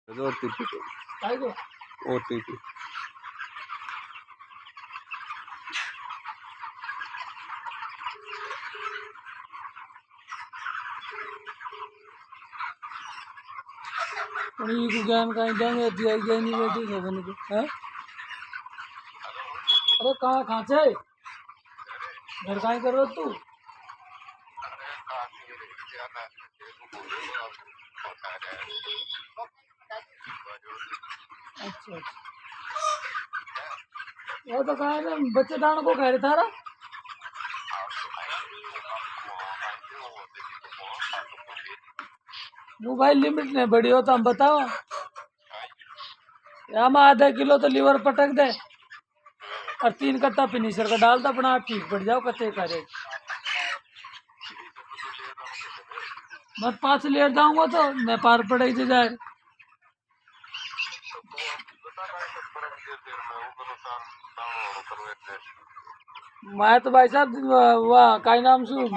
OTP काय गो OTP पण ई ज्ञान कहीं देंगे दिया गया नहीं बेटी खबर नहीं है। अरे कहाँ से घर कहाँ कर रहा तू? अच्छा वो तो कहा है बच्चे दाना को कह रहे थारा मोबाइल लिमिट नहीं बड़ी हो तो हम बताओ हम आधा किलो तो लीवर पटक दे और 3 कट्टा फिनिशर का डाल दो अपना आप ठीक पड़ जाओ कच्चे करे मैं 5 लेट जाऊंगा तो मैं पार पड़े से जाए मैं तो भाई साहब वाह का नाम सु